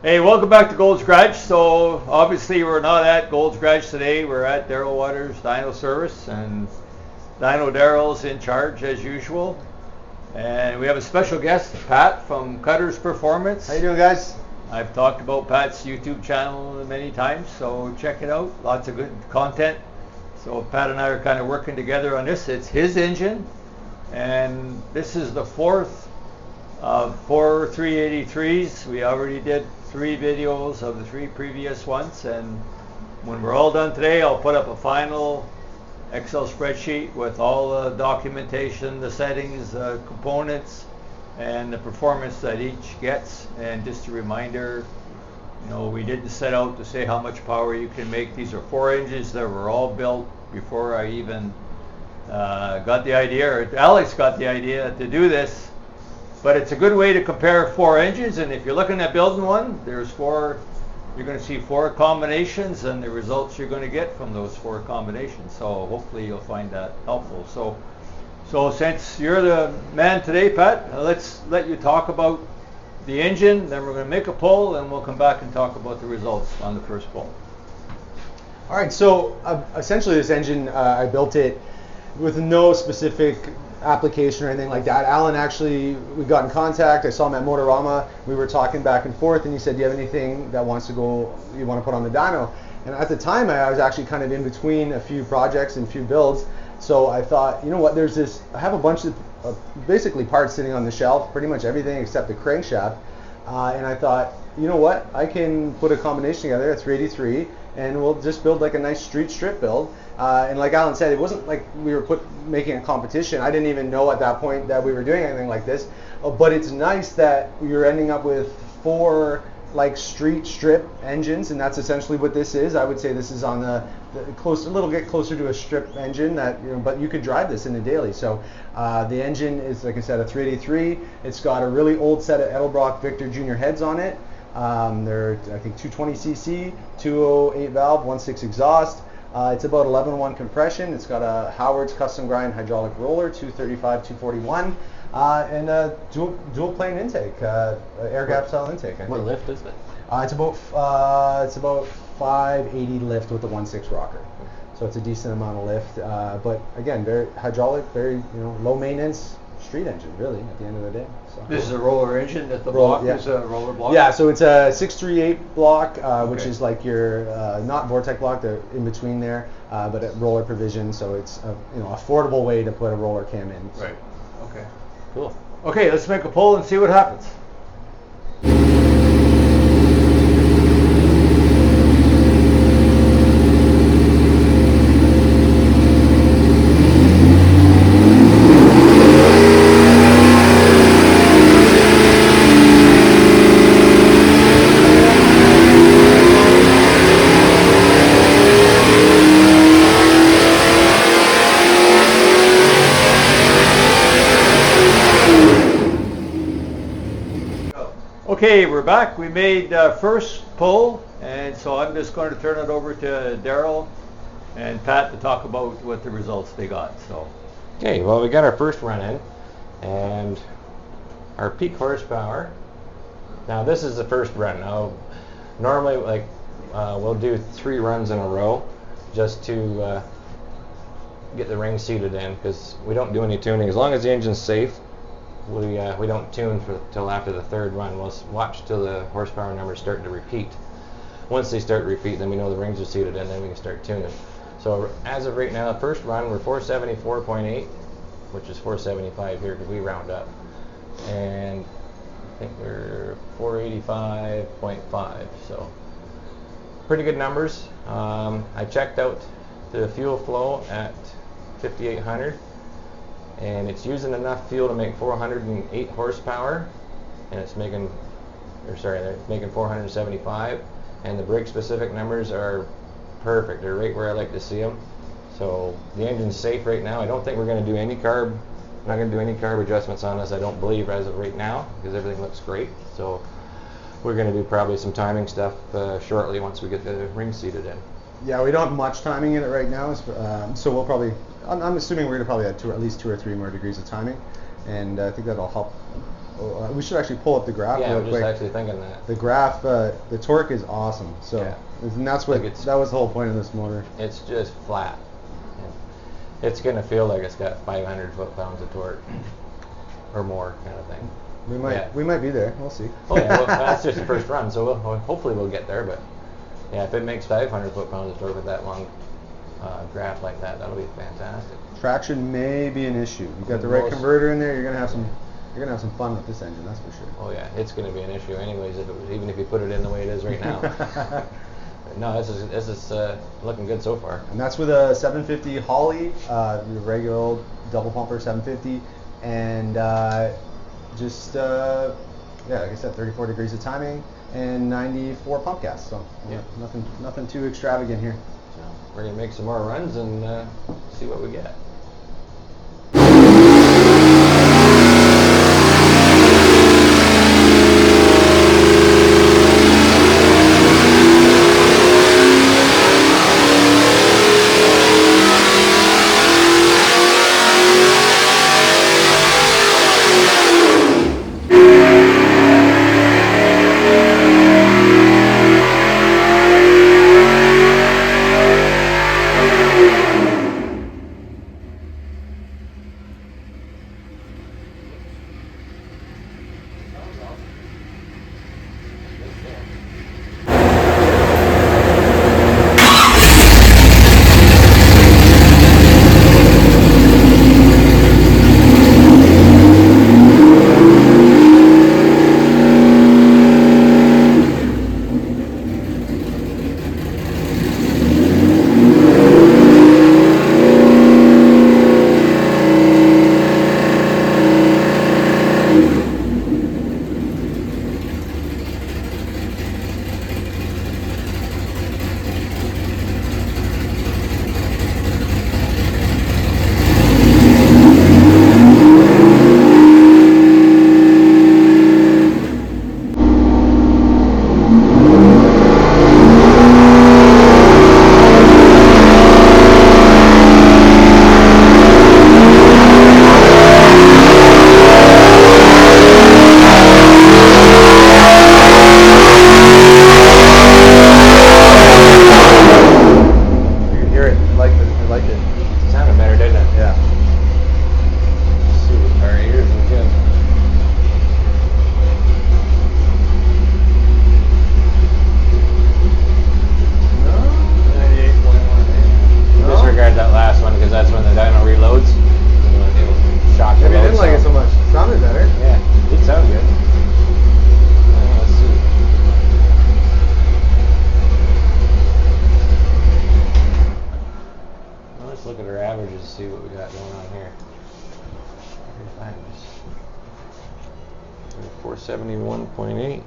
Hey, welcome back to Gold's Garage. So obviously we're not at Gold's Garage today. We're at Daryl Waters' Dyno Service, and Dyno Daryl's in charge as usual. And we have a special guest, Pat from Cutter's Performance. How you doing, guys? I've talked about Pat's YouTube channel many times, so check it out. Lots of good content. So Pat and I are kind of working together on this. It's his engine, and this is the fourth of 4 383s. We already did 3 videos of the 3 previous ones, and when we're all done today, I'll put up a final Excel spreadsheet with all the documentation, the settings, the components, and the performance that each gets. And just a reminder, you know, we didn't set out to say how much power you can make. These are 4 engines that were all built before I even got the idea, or Alex got the idea to do this. But it's a good way to compare 4 engines, and if you're looking at building one, there's 4. You're going to see 4 combinations and the results you're going to get from those 4 combinations. So hopefully you'll find that helpful. So since you're the man today, Pat, let's let you talk about the engine. Then we're going to make a poll, and we'll come back and talk about the results on the first poll. All right. So essentially, this engine, I built it with no specific application or anything like that. Alan actually, we got in contact. I saw him at Motorama. We were talking back and forth, and he said, "Do you have anything that wants to go? You want to put on the dyno?" And at the time, I was actually kind of in between a few projects and a few builds. So I thought, you know what? There's this. I have a bunch of basically parts sitting on the shelf, pretty much everything except the crankshaft. And I thought, you know what? I can put a combination together, a 383, and we'll just build like a nice street strip build. And like Alan said, it wasn't like we were making a competition. I didn't even know at that point that we were doing anything like this. But it's nice that you're ending up with 4 like street strip engines, and that's essentially what this is. I would say this is on the close, a little bit closer to a strip engine that, you know, but you could drive this in a daily. So the engine is, like I said, a 383. It's got a really old set of Edelbrock Victor Jr. heads on it. They're, I think, 220cc, 208 valve, 1.6 exhaust. It's about 11.1 compression. It's got a Howard's custom grind hydraulic roller, 235, 241, and a dual plane intake, air gap style intake. What lift is it? It's about 580 lift with the 1.6 rocker. So it's a decent amount of lift, but again, very hydraulic, very low maintenance street engine, really, at the end of the day. So. This is a roller engine that the block is a roller block? Yeah, so it's a 638 block, which is like your, not Vortec block, they're in between there, but a roller provision, so it's a affordable way to put a roller cam in. Right, okay, cool. Okay, let's make a poll and see what happens. Okay, we're back. We made first poll, and so I'm just going to turn it over to Daryl and Pat to talk about what the results they got. So, okay, well, we got our first run in, and our peak horsepower. Now, this is the first run. Now, normally, we'll do 3 runs in a row just to get the ring seated in, because we don't do any tuning. As long as the engine's safe, we don't tune till after the 3rd run. We'll watch till the horsepower numbers start to repeat. Once they start to repeat, then we know the rings are seated, and then we can start tuning. So as of right now, the first run, we're 474.8, which is 475 here because we round up, and I think we're 485.5. So pretty good numbers. I checked out the fuel flow at 5,800. And it's using enough fuel to make 408 horsepower, and it's making 475, and the brake specific numbers are perfect. They're right where I like to see them. So the engine's safe right now. I don't think we're going to do any carb adjustments on this, I don't believe, as of right now, because everything looks great. So we're going to do probably some timing stuff shortly once we get the ring seated in. Yeah, we don't have much timing in it right now, so we'll probably, I'm assuming we're going to probably add at least 2 or 3 more degrees of timing, and I think that'll help we should actually pull up the graph Yeah, real I'm just quick. actually thinking that. The graph, the torque is awesome. So, Yeah. and that's what Like that was the whole point of this motor. It's just flat. It's going to feel like it's got 500 foot-pounds of torque or more, kind of thing. We might be there. We'll see. Oh yeah, well, that's just the first run, so hopefully we'll get there. But yeah, if it makes 500 foot-pounds of torque with that long graph like that, that'll be fantastic. Traction may be an issue. You got the right converter in there. You're gonna have some fun with this engine. That's for sure. Oh yeah, it's going to be an issue anyways. Even if you put it in the way it is right now. No, this is looking good so far. And that's with a 750 Holley, the regular old double pumper 750, and like I said, 34 degrees of timing and 94 pump gas. So yeah, nothing too extravagant here. So we're gonna make some more runs and see what we get. Look at our averages to see what we got going on here. 471.8.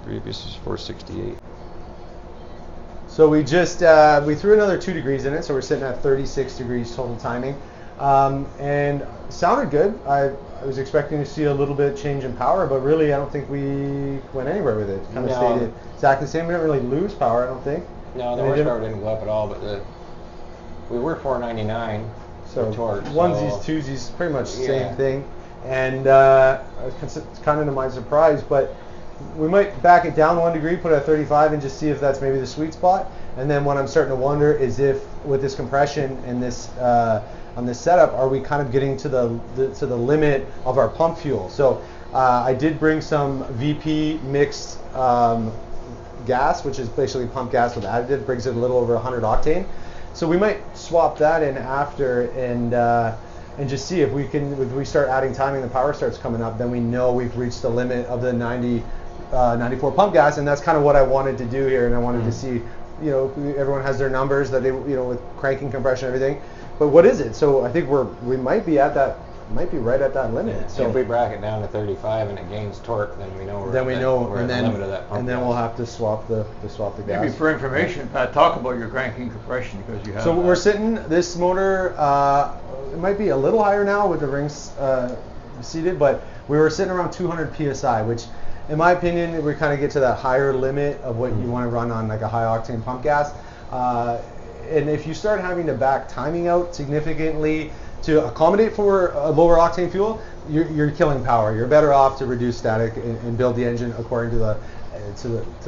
Previous is 468. So we just we threw another 2 degrees in it, so we're sitting at 36 degrees total timing, and sounded good. I was expecting to see a little bit change in power, but really I don't think we went anywhere with it. Kind of stayed exactly the same. We didn't really lose power, I don't think. No, the horsepower didn't go up at all, but we were 499 so for torque. Onesies, twosies, pretty much the same thing. And it's kind of to my surprise, but we might back it down 1 degree, put it at 35, and just see if that's maybe the sweet spot. And then what I'm starting to wonder is if, with this compression and this on this setup, are we kind of getting to the limit of our pump fuel? So I did bring some VP mixed gas, which is basically pump gas with additive, brings it a little over 100 octane. So we might swap that in after and just see if we start adding timing, the power starts coming up, then we know we've reached the limit of the 94 pump gas, and that's kind of what I wanted to do here. And I wanted to see, everyone has their numbers that they, with cranking, compression, everything. But what is it? So I think we might be right at that limit. Yeah, so if we bracket it down to 35 and it gains torque, then we know we're at the limit of that pump. And then we'll have to swap the gas. Maybe for information, Pat, talk about your cranking compression, because you have. So we're sitting, this motor, it might be a little higher now with the rings seated, but we were sitting around 200 psi, which in my opinion, we kind of get to that higher limit of what you want to run on like a high octane pump gas. And if you start having to back timing out significantly to accommodate for a lower octane fuel, you're killing power. You're better off to reduce static and build the engine according to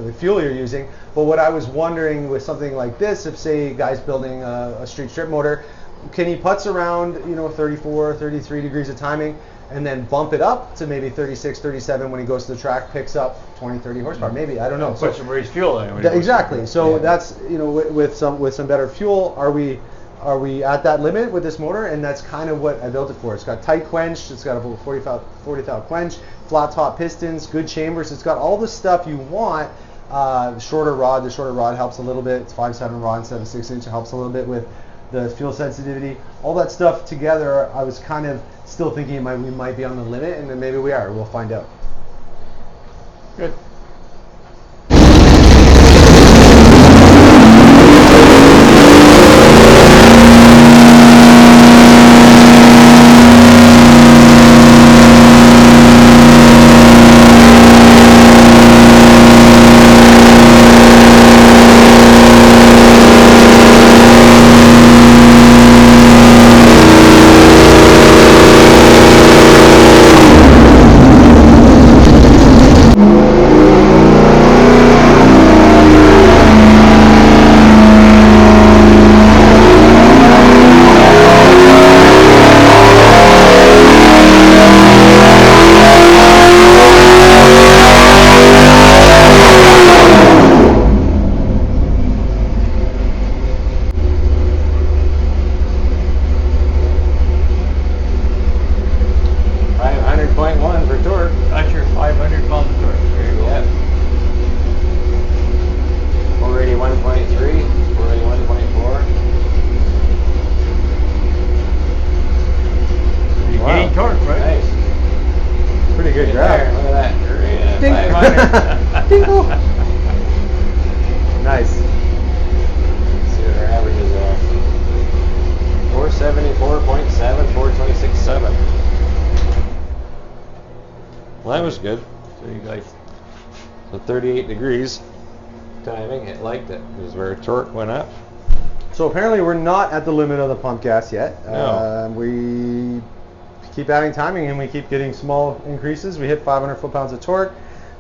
the fuel you're using. But what I was wondering with something like this, if say guy's building a street strip motor, can he putz around 34, 33 degrees of timing and then bump it up to maybe 36, 37 when he goes to the track, picks up 20, 30 horsepower, maybe, I don't know. Put some raised fuel in. Exactly. So that's, with some better fuel, are we at that limit with this motor? And that's kind of what I built it for. It's got tight quench, it's got a 40 thou quench, flat top pistons, good chambers. It's got all the stuff you want. Shorter rod. The shorter rod helps a little bit. It's 5/7 rod instead of 6-inch. It helps a little bit with the fuel sensitivity. All that stuff together, I was kind of still thinking we might be on the limit, and then maybe we are. We'll find out. Good. good grab. Look at that. Ding. 500. Dingle. Nice. Let's see what our averages are. 474.7, 426.7. Well, that was good. So you guys, So 38 degrees timing. It liked it. This is where torque went up. So apparently we're not at the limit of the pump gas yet. No. We keep adding timing and we keep getting small increases. We hit 500 foot-pounds of torque.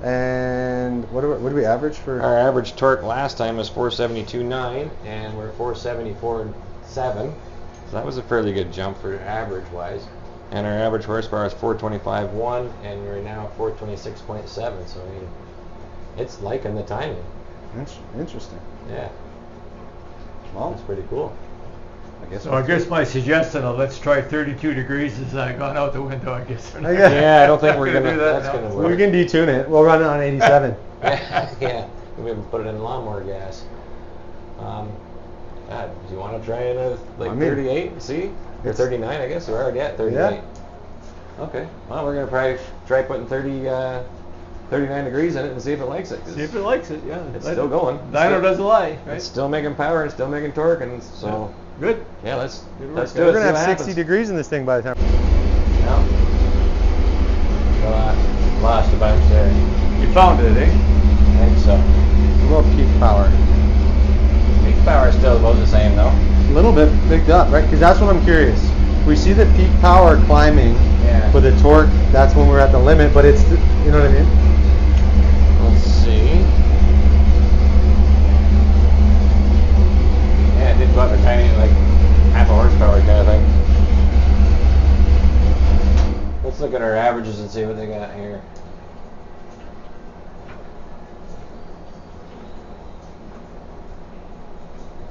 And what do we average for? Our average torque last time was 472.9 and we're 474.7. So that was a fairly good jump for average-wise. And our average horsepower is 425.1 and we're now at 426.7. So I mean, it's liking the timing. Interesting. Yeah. Well, That's pretty cool. I guess my suggestion of let's try 32 degrees has gone out the window, I guess. Yeah, I don't think we're Gonna gonna. do that That's now. gonna work. we can detune it. We'll run it on 87. Yeah, we haven't put it in lawnmower gas. God, do you want to try it like 38? See, or 39? I guess we're already at 38. Yeah. Okay. Well, we're gonna probably try putting 39 degrees in it and see if it likes it. 'cause See if it likes it, yeah. It's still going. Dyno doesn't lie, right? It's still making power and still making torque, and so Good. yeah, let's Good let's work. do it. We're see gonna what have 60 happens. degrees in this thing by the time. No. Lost a bunch there. You found it, eh? I think so. A little peak power. Peak power is still about the same though. A little bit picked up, right? Because that's what I'm curious. We see the peak power climbing, Yeah. but the torque, that's when we're at the limit. But it's, you know what I mean? Let's see. Yeah, it did go up a tiny, like half a horsepower kind of thing. Let's look at our averages and see what they got here.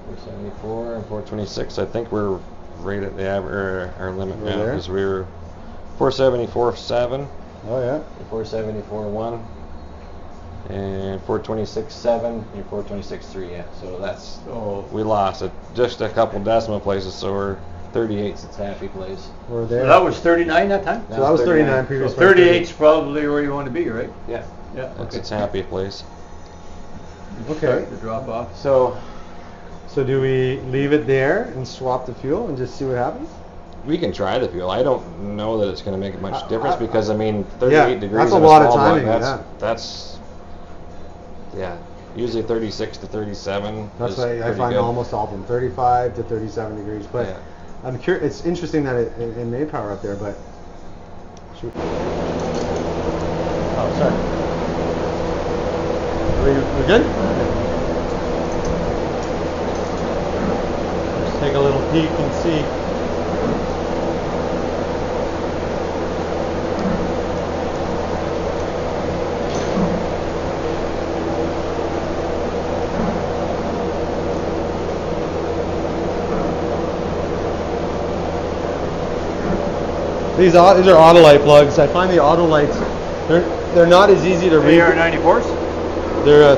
.474 and 426. I think we're right at the average, our limit We're now, there? because we were 474.7. Oh yeah. 474.1 and 426.7 and 426.3. Yeah, so that's we lost it just a couple decimal places, so we're 38's its happy place. We're So there. that was 39 that time? So that was 39 So previous. 38's probably where you want to be, right? Yeah, Yeah. that's Okay. its happy place. Okay. Start to drop off. So So do we leave it there and swap the fuel and just see what happens? we can try the fuel. I don't know that it's going to make much difference I- because I mean 38 degrees. that's a in lot of small block, timing, That's usually 36 to 37. That's is why I pretty find good. almost all of them 35 to 37 degrees. But Yeah. I'm curious. It's interesting that it may power up there, but Shoot. Oh, sorry. We good? Let's take a little peek and see. These are Autolite plugs. I find the Autolites, they're not as easy to read. They are 94s? They're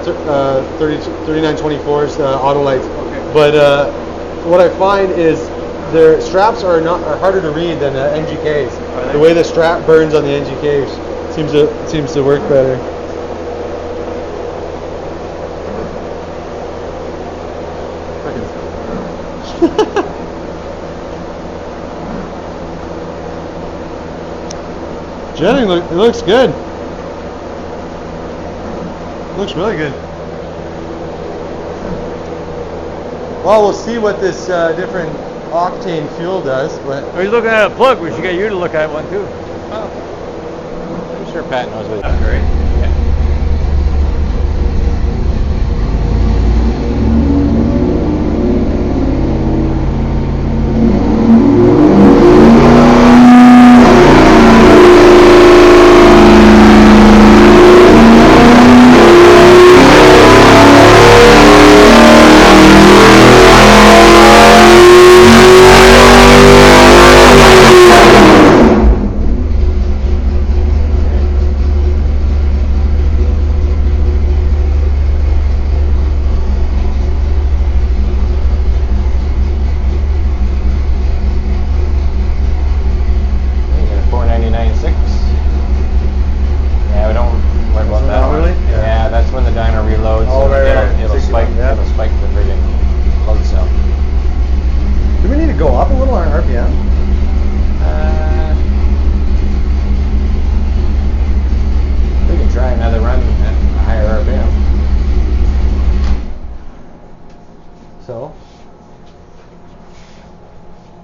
3924s Autolites. Okay. But what I find is their straps are harder to read than NGKs. The way the strap burns on the NGKs seems to work better. Jenny, it looks good. Looks really good. Well, we'll see what this different octane fuel does. But Oh, he's looking at a plug. We should get you to look at one too. Oh. I'm sure Pat knows what. That's great. Yeah.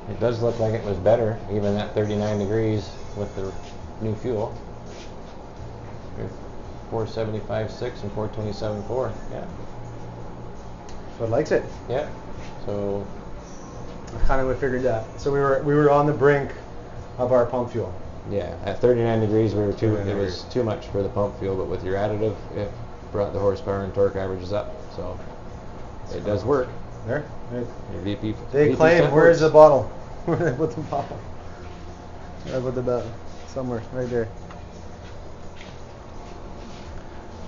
It does look like it was better, even at 39 degrees with the new fuel. 475.6 and 427.4. Yeah. So it likes it. Yeah. So I kind of figured that. So we were on the brink of our pump fuel. yeah, at 39 degrees it was too much for the pump fuel, but with your additive, it brought the horsepower and torque averages up. So it does work. There. Your VP. They VP claim. stuff Where's the works. bottle? Where did I put the bottle? I put the bottle somewhere right there.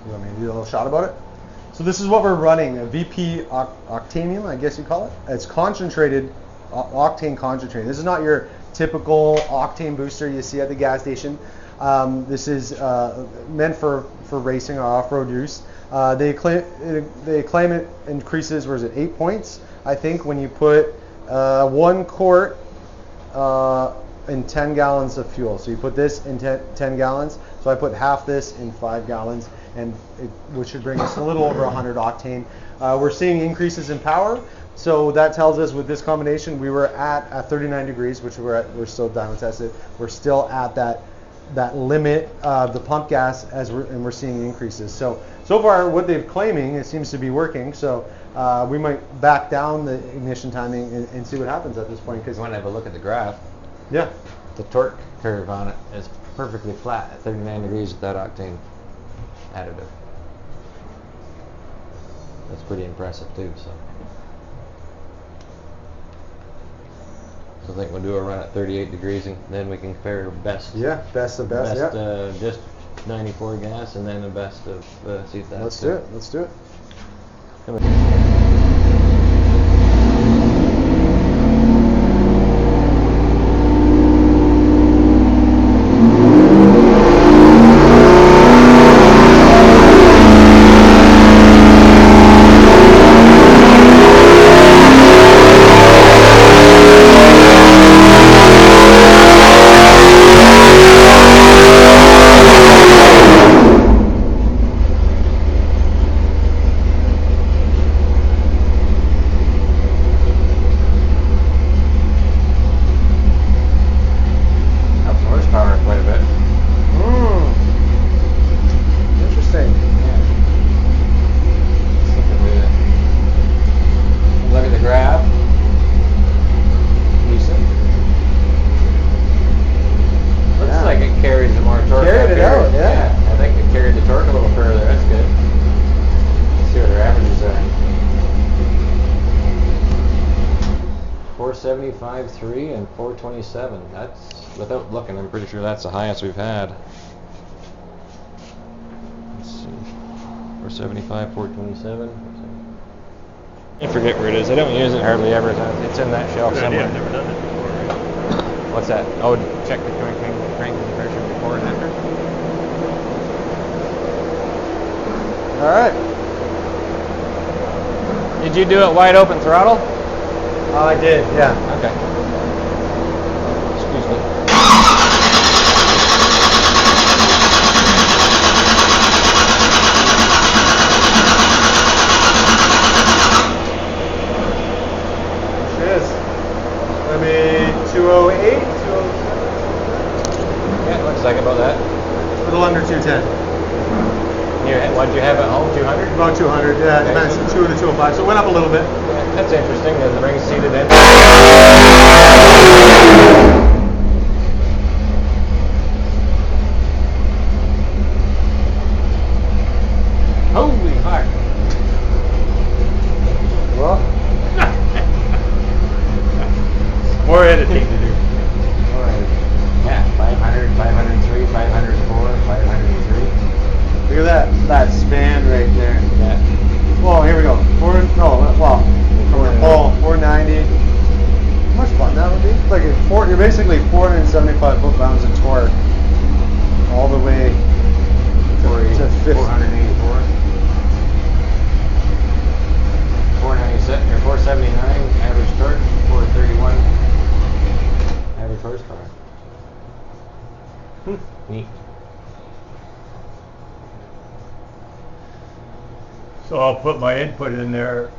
You want me to do a little shot about it? So this is what we're running, a VP Octanium, I guess you call it. It's concentrated, octane concentrated. This is not your typical octane booster you see at the gas station. This is meant for racing or off-road use. They claim it increases, 8 points, I think, when you put 1 quart in 10 gallons of fuel. So you put this in 10 gallons. So I put half this in 5 gallons, and which should bring us a little over 100 octane. We're seeing increases in power. So that tells us with this combination, we were at 39 degrees, which we're still dyno tested. We're still at that limit of the pump gas, and we're seeing increases. So far, what they're claiming, it seems to be working. So we might back down the ignition timing and see what happens at this point. Because when I have a look at the graph, yeah, the torque curve on it is perfectly flat at 39 degrees with that octane additive. That's pretty impressive too. So I think we'll do a run at 38 degrees, and then we can compare best. Yeah, best of best. Yeah. Just 94 gas, and then the best of see if that's Let's do it. 475.3 and 427. That's, without looking, I'm pretty sure that's the highest we've had. Let's see. 475, 427. I forget where it is. I don't use it hardly ever. It's in that shelf somewhere. I've never done it before. What's that? Oh, check the cranking pressure before and after. All right. Did you do it wide open throttle? I did, yeah. Okay. Excuse me. There it is. Maybe 208, 207. Yeah, looks like about that. A little under 210. What'd you have at home? 200? About 200, yeah. Okay. Depends, 2 to 205. So it went up a little bit. Yeah, that's interesting. The ring's seated in. Holy fuck! Well, More editing to do. Yeah, 500, 503, 504, 503. look at that span right there. Yeah. Whoa, here we go. 490. How much fun that would be? Like you're basically 475 foot-pounds of torque all the way to 50. 484. 497 or 479 average torque, 431 average horsepower. Neat. So I'll put my input in there.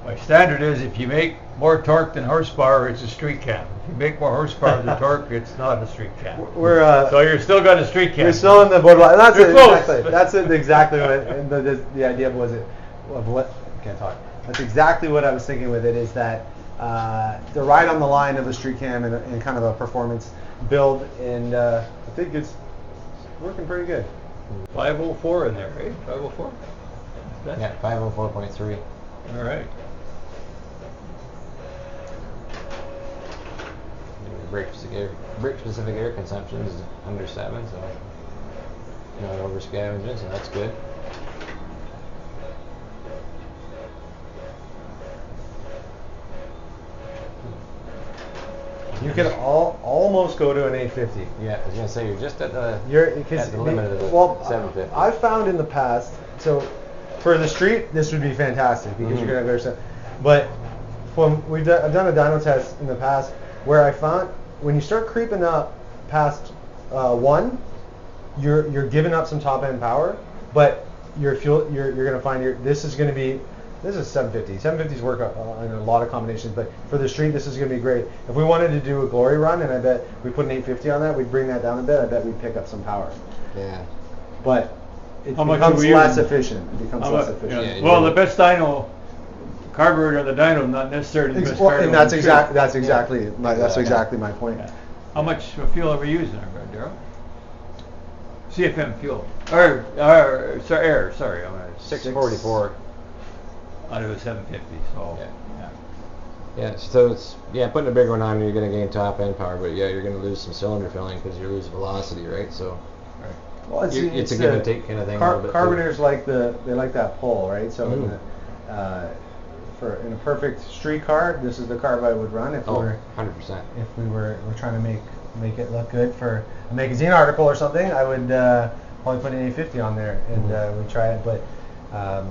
My standard is if you make more torque than horsepower, it's a street cam. If you make more horsepower than torque, it's not a street cam. So you're still got a street cam. You're still in the borderline. That's You're it. close. Exactly. That's it. Exactly what the idea was. It of what can't talk. That's exactly what I was thinking with it. Is that the ride on the line of a street cam and kind of a performance build, and I think it's working pretty good. 504 in there, right? 504? Yeah, 504.3. All right. Brake specific air consumption is under 7, so not over scavenging, so that's good. You can almost go to an 850. Yeah, I was gonna say you're just at the limit of the 750. I've found in the past, so for the street, this would be fantastic because you're gonna have very. But I've done a dyno test in the past where I found when you start creeping up past 1, you're giving up some top end power, but your fuel you're gonna find this is 750. 750s work in a lot of combinations, but for the street, this is going to be great. If we wanted to do a glory run, and I bet we put an 850 on that, we'd bring that down a bit. I bet we'd pick up some power. Yeah. But it How much becomes are we less using? efficient. It becomes less efficient. Yeah. Well, the best dyno, carburetor, the dyno, not necessarily the best carburetor. And that's exactly my point. Yeah. How much fuel are we using, Daryl? CFM fuel. Or sorry, air. Sorry, I'm 644. out of a 750. So Yeah, so it's putting a big one on, you're going to gain top end power, but you're going to lose some cylinder filling because you lose velocity, right? So Well, it's a give and take kind of thing. Carburetors like that pull, right? So in a perfect street car, this is the carb I would run if we were 100%. If we're trying to make it look good for a magazine article or something, I would probably put an 850 on there and we'd try it. But I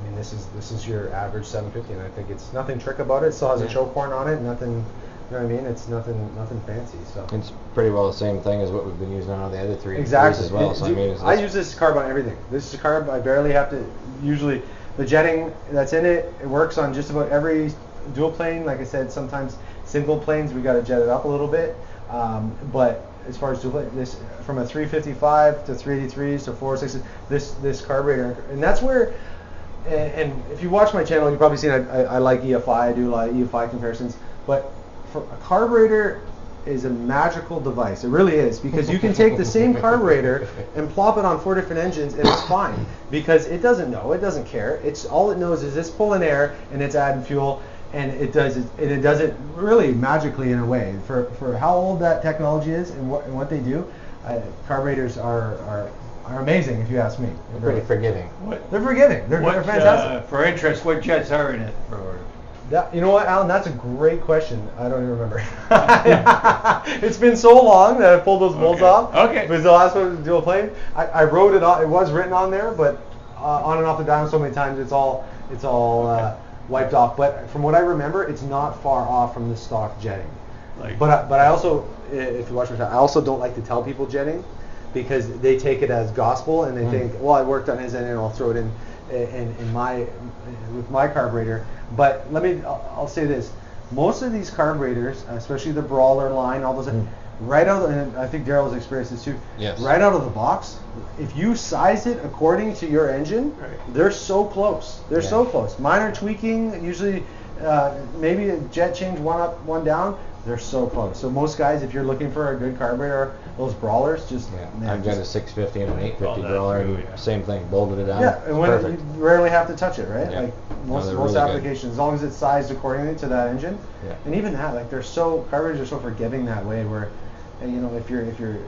mean, this is your average 750, and I think it's nothing trick about it. It still has a choke horn on it, nothing. You know what I mean? It's nothing fancy. So it's pretty well the same thing as what we've been using on all the other three exactly as well. So I use this carb on everything. This is a carb I barely have to. Usually, the jetting that's in it works on just about every dual plane. Like I said, sometimes single planes we got to jet it up a little bit. But as far as dual plane, this from a 355 to 383s to 460s, this carburetor, and that's where. And if you watch my channel, you've probably seen I like EFI. I do a lot of EFI comparisons. But for a carburetor is a magical device. It really is, because you can take the same carburetor and plop it on 4 different engines and it's fine, because it doesn't know, it doesn't care. It's all it knows is it's pulling air and it's adding fuel, and it does it really magically in a way. For how old that technology is and what they do, carburetors are amazing if you ask me. They're pretty forgiving. They're forgiving. They're fantastic. For interest, what jets are in it? For You know what, Alan? That's a great question. I don't even remember. It's been so long that I pulled those bolts off. Okay. It was the last one dual plane. I wrote it on. It was written on there, but on and off the dyno so many times, it's all wiped off. But from what I remember, it's not far off from the stock jetting. But I also, if you watch my channel, I also don't like to tell people jetting because they take it as gospel and they think, well, I worked on his end and I'll throw it in with my carburetor. But I'll say this: most of these carburetors, especially the Brawler line, all those, right out, and I think Daryl's experienced this too. Yes. Right out of the box, if you size it according to your engine, they're so close. They're so close. Minor tweaking, usually maybe a jet change, one up, one down. They're so close. So most guys, if you're looking for a good carburetor, those Brawlers, I've got a 650 and an 850 Brawler, and same thing, bolted it down. Yeah, and Perfect. you rarely have to touch it, right? Yeah. Like most really applications, good. as long as it's sized accordingly to that engine. Yeah. And even that, like carburetors are so forgiving that way. Where, if you're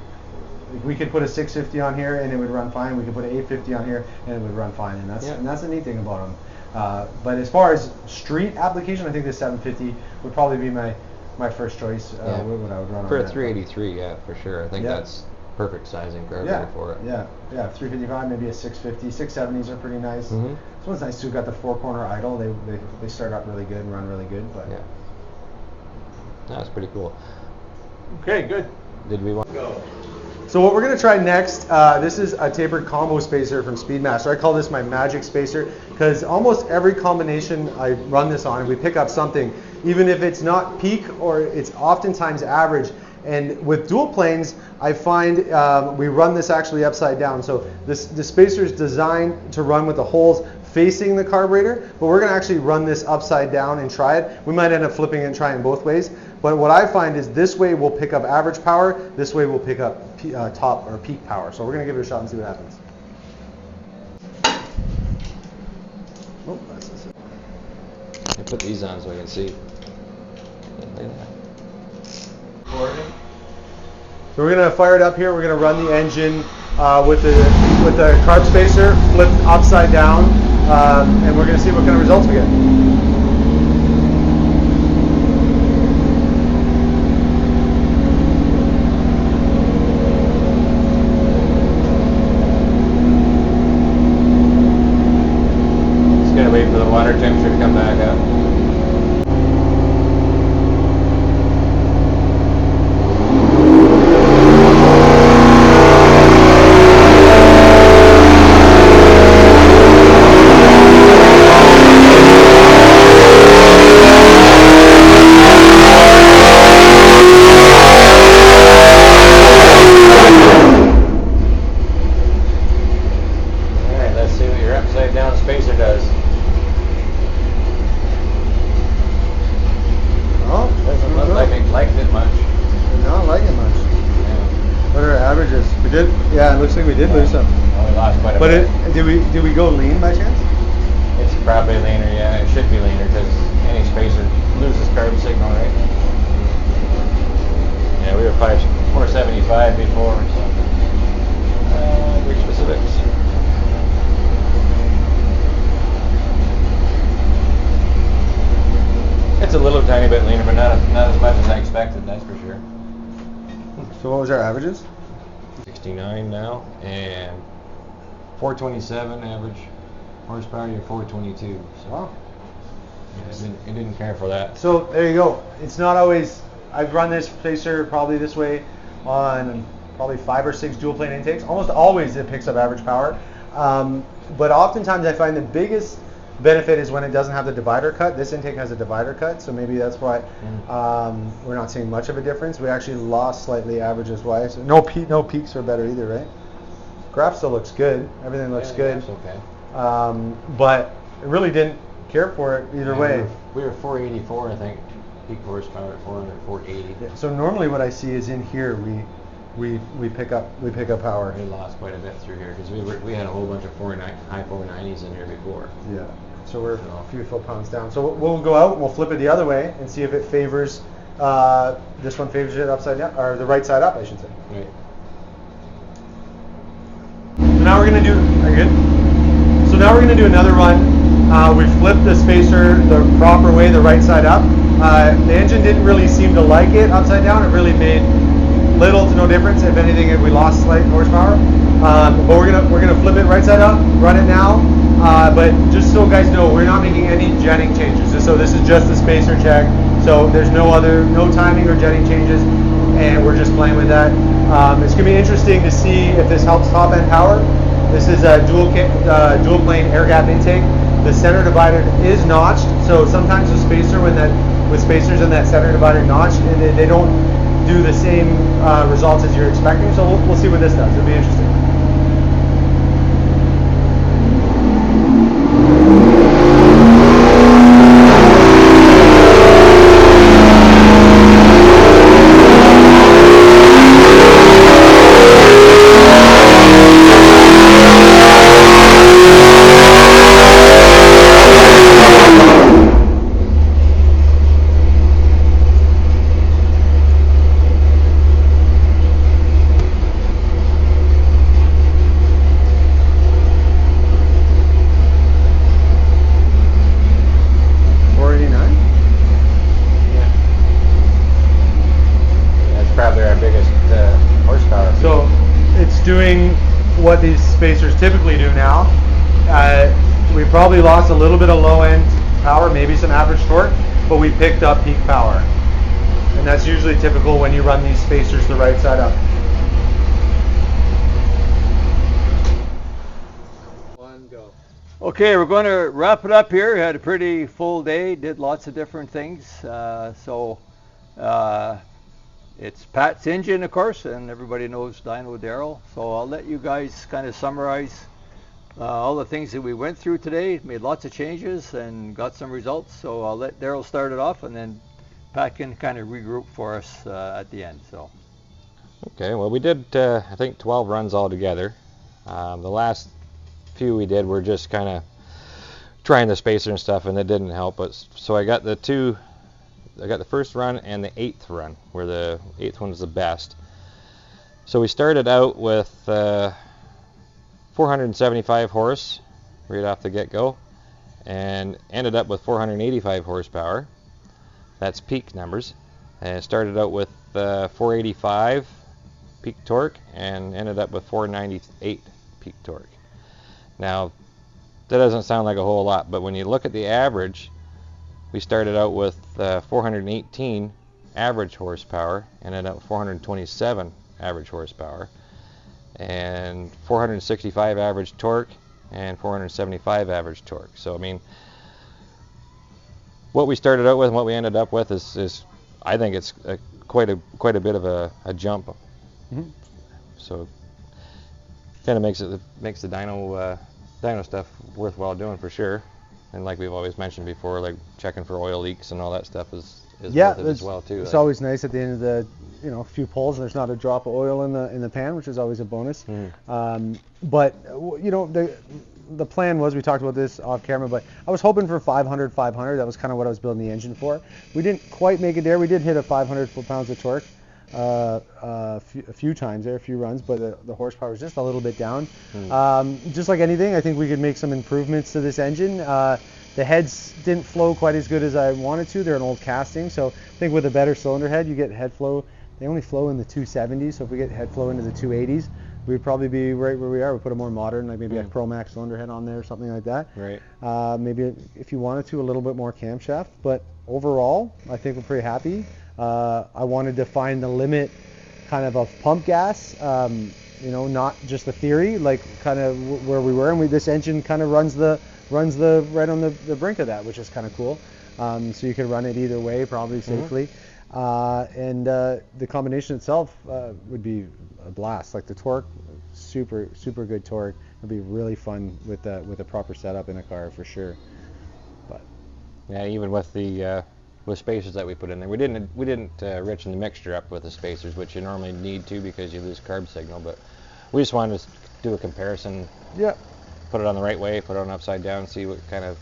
like we could put a 650 on here and it would run fine. We could put an 850 on here and it would run fine. And that's the neat thing about them. But as far as street application, I think the 750 would probably be my first choice. What I would run for on a 383, for sure. I think that's perfect sizing carburetor for it. Yeah, 355, maybe a 650. 670s are pretty nice. This one's nice too. Got the 4-corner idle. They start up really good and run really good. But that's pretty cool. Okay, good. Did we want to go? So what we're going to try next, this is a tapered combo spacer from Speedmaster. I call this my magic spacer because almost every combination I run this on, we pick up something, even if it's not peak or it's oftentimes average. And with dual planes, I find we run this actually upside down. So the spacer is designed to run with the holes facing the carburetor, but we're going to actually run this upside down and try it. We might end up flipping it and trying both ways. But what I find is this way we'll pick up average power, this way we'll pick up top or peak power. So we're going to give it a shot and see what happens. Oh, that's it. I put these on so I can see? So we're going to fire it up here. We're going to run the engine with the carb spacer flipped upside down, and we're going to see what kind of results we get. Just gotta wait for the water temperature to come back up. Yeah, it looks like we did lose some. Well, we lost quite a bit. But did we go lean by chance? It's probably leaner, yeah. It should be leaner because any spacer loses carb signal, right? Yeah, we were 475 before, so reach specifics. It's a little tiny bit leaner, but not as much as I expected, that's for sure. So what was our averages? 69 now, and 427 average horsepower, you're 422. So wow. Yeah, it didn't care for that. So there you go. It's not always, I've run this spacer probably this way on probably 5 or 6 dual plane intakes. Almost always it picks up average power. But oftentimes I find the biggest benefit is when it doesn't have the divider cut. This intake has a divider cut, so maybe that's why we're not seeing much of a difference. We actually lost slightly averages wise. No peaks are better either, right? Graph still looks good. Everything looks good. Okay. But it really didn't care for it either way. We were 484, I think. Peak horsepower at 480. Yeah, so normally what I see is in here we pick up power. We lost quite a bit through here because we had a whole bunch of high 490s in here before. Yeah. So we're a few foot-pounds down. So we'll go out and we'll flip it the other way and see if it favors, this one favors it upside down, or the right side up, I should say. Right. So now we're going to do, are you good? So now we're going to do another run. We flipped the spacer the proper way, the right side up. The engine didn't really seem to like it upside down. It really made little to no difference. If anything, we lost slight horsepower. But we're gonna flip it right side up, run it now. But just so guys know, we're not making any jetting changes. So this is just the spacer check. So there's no timing or jetting changes, and we're just playing with that. It's gonna be interesting to see if this helps top end power. This is a dual plane air gap intake. The center divider is notched, so sometimes with spacers and that center divider notched, they don't do the same results as you're expecting. So we'll see what this does. It'll be interesting. Doing what these spacers typically do now. We probably lost a little bit of low end power, maybe some average torque, but we picked up peak power. And that's usually typical when you run these spacers the right side up. One, go. Okay, we're going to wrap it up here. We had a pretty full day, did lots of different things. It's Pat's engine, of course, and everybody knows Dyno Daryl. So I'll let you guys kind of summarize all the things that we went through today. Made lots of changes and got some results. So I'll let Daryl start it off, and then Pat can kind of regroup for us at the end. So. Okay, well, we did, I think, 12 runs altogether. The last few we did were just kind of trying the spacer and stuff, and it didn't help us. So I got the first run and the 8th run, where the 8th one was the best. So we started out with 475 horse right off the get-go, and ended up with 485 horsepower. That's peak numbers. And started out with 485 peak torque and ended up with 498 peak torque. Now, that doesn't sound like a whole lot, but when you look at the average, we started out with 418 average horsepower and ended up with 427 average horsepower, and 465 average torque and 475 average torque. So I mean, what we started out with and what we ended up with is I think it's quite a bit of a jump. Mm-hmm. So kind of makes the dyno stuff worthwhile doing for sure. And like we've always mentioned before, like checking for oil leaks and all that stuff is worth it as well too. It's always nice at the end of the few pulls, and there's not a drop of oil in the pan, which is always a bonus. Mm. But the plan was, we talked about this off camera, but I was hoping for 500. That was kind of what I was building the engine for. We didn't quite make it there. We did hit a 500 foot-pounds of torque a few times there, a few runs, but the horsepower was just a little bit down. Just like anything, I think we could make some improvements to this engine. The heads didn't flow quite as good as I wanted to. They're an old casting, so I think with a better cylinder head, you get head flow. They only flow in the 270s, so if we get head flow into the 280s, we'd probably be right where we are. We put a more modern, like maybe a Chromax cylinder head on there or something like that. Right. Maybe if you wanted to, a little bit more camshaft, but overall, I think we're pretty happy. I wanted to find the limit kind of pump gas, not just the theory, like kind of where we were, and this engine kind of runs right on the brink of that, which is kind of cool. So you can run it either way, probably safely. And the combination itself would be a blast. Like the torque, super good torque. It'd be really fun with a proper setup in a car for sure. But yeah, even with the with spacers that we put in there, we didn't richen the mixture up with the spacers, which you normally need to because you lose carb signal. But we just wanted to do a comparison. Yeah. Put it on the right way, put it on upside down, see what kind of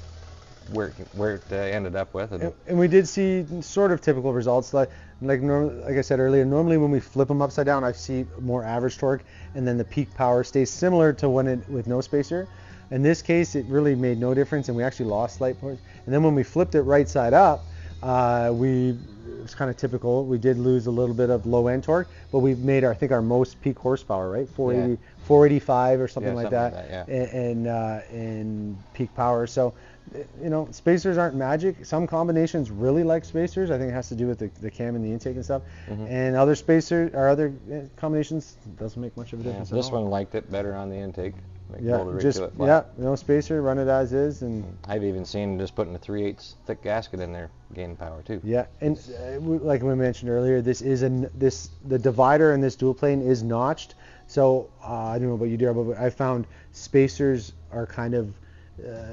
where it ended up with. And we did see sort of typical results. Like I said earlier, normally when we flip them upside down, I see more average torque, and then the peak power stays similar to with no spacer. In this case, it really made no difference, and we actually lost slight points. And then when we flipped it right side up, it was kind of typical. We did lose a little bit of low end torque, but we made our most peak horsepower, right? 480, 485 or something like that. And peak power. So, spacers aren't magic. Some combinations really like spacers. I think it has to do with the cam and the intake and stuff. And other combinations doesn't make much of a difference. This one liked it better on the intake. No spacer, run it as is. And I've even seen just putting a 3/8 thick gasket in there gain power too. Yeah, and like we mentioned earlier, the divider in this dual plane is notched. So I don't know about you, Darryl, but I found spacers are kind of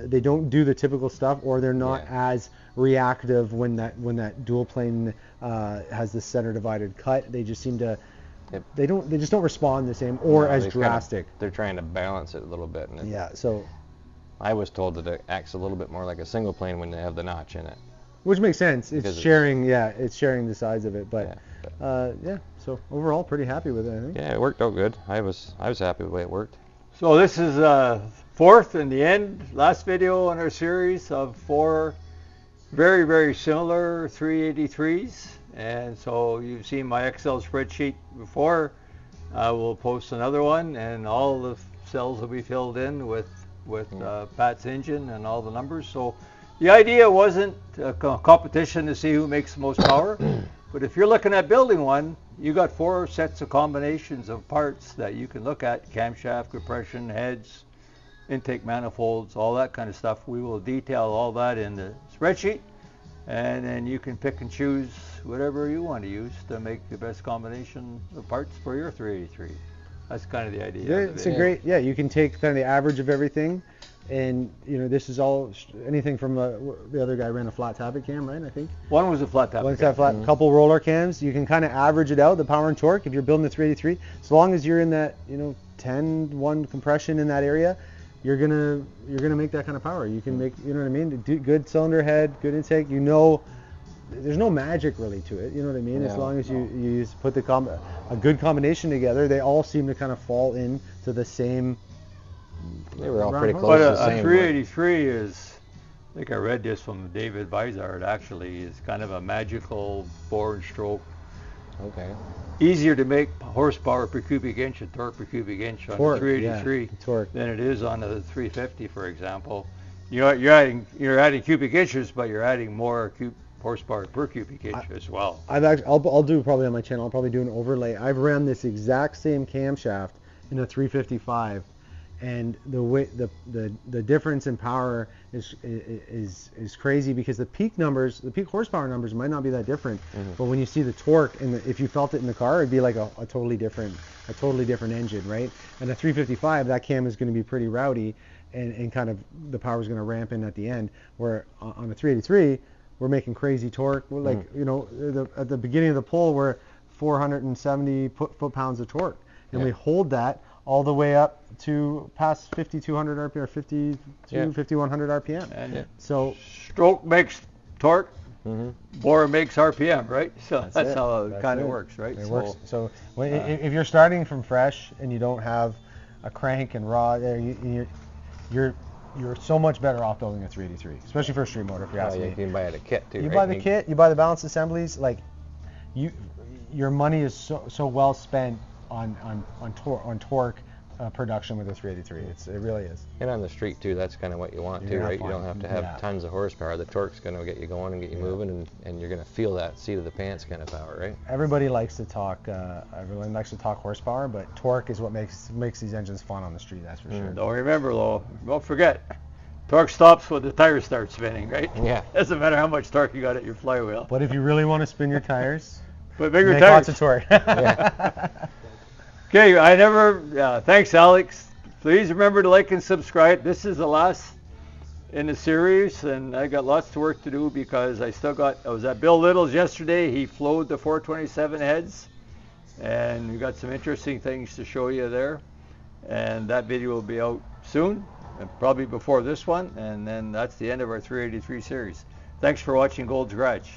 they don't do the typical stuff, or they're not as reactive when that dual plane has the center divided cut. They just seem to they just don't respond the same or as drastic. They're trying to balance it a little bit. And so I was told that it acts a little bit more like a single plane when they have the notch in it. Which makes sense. It's sharing the size of it. But so overall pretty happy with it, I think. Yeah, it worked out good. I was happy with the way it worked. So this is fourth in the end, last video in our series of 4 very, very similar 383s. And so you've seen my Excel spreadsheet before. I will post another one, and all the cells will be filled in with Pat's engine and all the numbers. So the idea wasn't a competition to see who makes the most power, but if you're looking at building one, you got 4 sets of combinations of parts that you can look at: camshaft, compression heads, intake manifolds, all that kind of stuff. We will detail all that in the spreadsheet, and then you can pick and choose whatever you want to use to make the best combination of parts for your 383. That's kind of the idea. Yeah, it's a great, you can take kind of the average of everything, and this is all anything from the other guy ran a flat tappet cam, right? I think one was a flat tappet. One's a flat, couple roller cams. You can kind of average it out, the power and torque, if you're building a 383. As long as you're in that 10-1 compression in that area, you're gonna make that kind of power. You can make, good cylinder head, good intake. There's no magic really to it. You know what I mean? As long as you put a good combination together, they all seem to kind of fall into the same. They were all pretty close. But a 383 is, I think I read this from David Vizard, actually, is kind of a magical bore and stroke. Okay. Easier to make horsepower per cubic inch and torque per cubic inch on a 383 than it is on a 350, for example. You're adding cubic inches, but you're adding more horsepower per cubic inch as well. I'll do probably on my channel. I'll probably do an overlay. I've ran this exact same camshaft in a 355, and the difference in power is crazy, because the peak horsepower numbers might not be that different, but when you see the torque and if you felt it in the car, it'd be like a totally different engine, right? And a 355, that cam is going to be pretty rowdy, and kind of the power is going to ramp in at the end. Where on a 383, we're making crazy torque. We're like, at the beginning of the pull, we're 470 foot-pounds of torque, and we hold that all the way up to past 5,200 RPM or 5,100 RPM. And so stroke makes torque, bore makes RPM, right? So that's how it kind of works, right? It works. So if you're starting from fresh and you don't have a crank and rod, you're so much better off building a 383, especially for a street motor. If you ask me, you can buy it a kit too. You buy the kit, you buy the balance assemblies. Like your money is so well spent on torque production with a 383. It really is. And on the street too, that's kind of what you want too, right? You don't have to have tons of horsepower. The torque's going to get you going and get you moving, and you're going to feel that seat of the pants kind of power, right? Everybody likes to talk. Everyone likes to talk horsepower, but torque is what makes these engines fun on the street. That's for sure. Don't remember though. Don't forget, torque stops when the tires start spinning, right? Yeah. Doesn't matter how much torque you got at your flywheel. But if you really want to spin your tires, but bigger make tires. Lots of torque. Okay, thanks, Alex. Please remember to like and subscribe. This is the last in the series, and I got lots of work to do because I was at Bill Little's yesterday. He flowed the 427 heads, and we got some interesting things to show you there. And that video will be out soon. probably before this one, and then that's the end of our 383 series. Thanks for watching Gold's Garage.